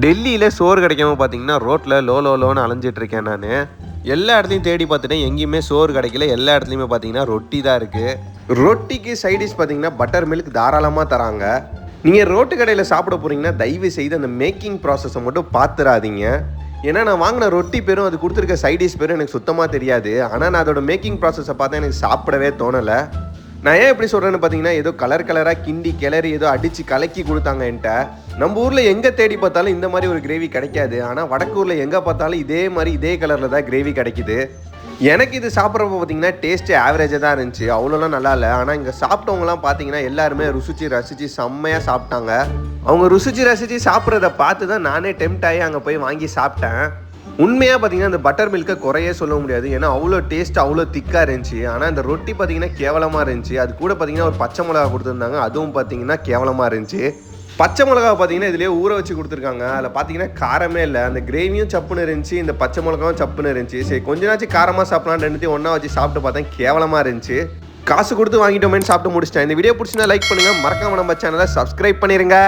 டெல்லியில் சோறு கிடைக்காம பார்த்தீங்கன்னா ரோட்டில் லோன்னு அலைஞ்சிட்டு இருக்கேன் நான். எல்லா இடத்துலையும் தேடி பார்த்துட்டேன், எங்கேயுமே சோறு கிடைக்கல. எல்லா இடத்துலையுமே பார்த்தீங்கன்னா ரொட்டி தான் இருக்குது. ரொட்டிக்கு சைடிஷ் பார்த்தீங்கன்னா பட்டர் மில்க் தாராளமாக தராங்க. நீங்கள் ரோட்டு கடையில் சாப்பிட போகிறீங்கன்னா தயவு செய்து அந்த மேக்கிங் ப்ராசஸை மட்டும் பார்த்துடாதீங்க. ஏன்னா நான் வாங்கின ரொட்டி பேரும் அது கொடுத்துருக்க சைடிஷ் பேரும் எனக்கு சுத்தமாக தெரியாது. ஆனால் நான் அதோட மேக்கிங் ப்ராசஸை பார்த்தா எனக்கு சாப்பிடவே தோணலை. நான் ஏன் எப்படி சொல்கிறேன்னு பார்த்தீங்கன்னா, ஏதோ கலராக கிண்டி கிளறி ஏதோ அடித்து கலக்கி கொடுத்தாங்க என்கிட்ட. நம்ம ஊரில் எங்கே தேடி பார்த்தாலும் இந்த மாதிரி ஒரு கிரேவி கிடைக்காது. ஆனால் வடக்கு ஊரில் எங்கே பார்த்தாலும் இதே கலரில் தான் கிரேவி கிடைக்குது. எனக்கு இது சாப்பிட்றப்ப பார்த்தீங்கன்னா டேஸ்ட்டு ஆவரேஜாக தான் இருந்துச்சு, அவ்வளோலாம் நல்லா இல்லை. ஆனால் இங்கே சாப்பிட்டவங்களாம் பார்த்தீங்கன்னா எல்லாருமே ரசித்து செம்மையாக சாப்பிட்டாங்க. அவங்க ரசித்து சாப்பிட்றத பார்த்து தான் நானே டெம்ட் ஆகி அங்கே போய் வாங்கி சாப்பிட்டேன். உண்மையாக பார்த்தீங்கன்னா இந்த பட்டர் மில்கை குறையே சொல்ல முடியாது, ஏன்னா அவ்வளோ டேஸ்ட் அவ்வளோ திக்காக இருந்துச்சு. ஆனால் இந்த ரொட்டி பார்த்தீங்கன்னா கேவலமாக இருந்துச்சு. அது கூட பார்த்தீங்கன்னா ஒரு பச்சை மிளகா கொடுத்துருந்தாங்க, அதுவும் பார்த்தீங்கன்னா கேவலமாக இருந்துச்சு. பச்சை மிளகா பார்த்தீங்கன்னா இதிலே ஊற வச்சு கொடுத்துருக்காங்க. அதில் பார்த்தீங்கன்னா காரமே இல்லை. அந்த கிரேவியும் சப்புன்னு இருந்துச்சு, இந்த பச்சை மிளகாவும் சப்புன்னு இருந்துச்சு. சரி கொஞ்ச நாச்சும் காரமாக சாப்பிட்லான்னு ரெண்டுத்தையும் ஒன்றா வச்சு சாப்பிட்டு பார்த்தேன், கேவலமாக இருந்துச்சு. காசு கொடுத்து வாங்கிட்டோமேன்னு சாப்பிட்டு முடிச்சிட்டேன். இந்த வீடியோ பிடிச்சினா லைக் பண்ணுங்கள், மறக்காம நம்ம சேனலை சப்ஸ்கிரைப் பண்ணிடுங்க.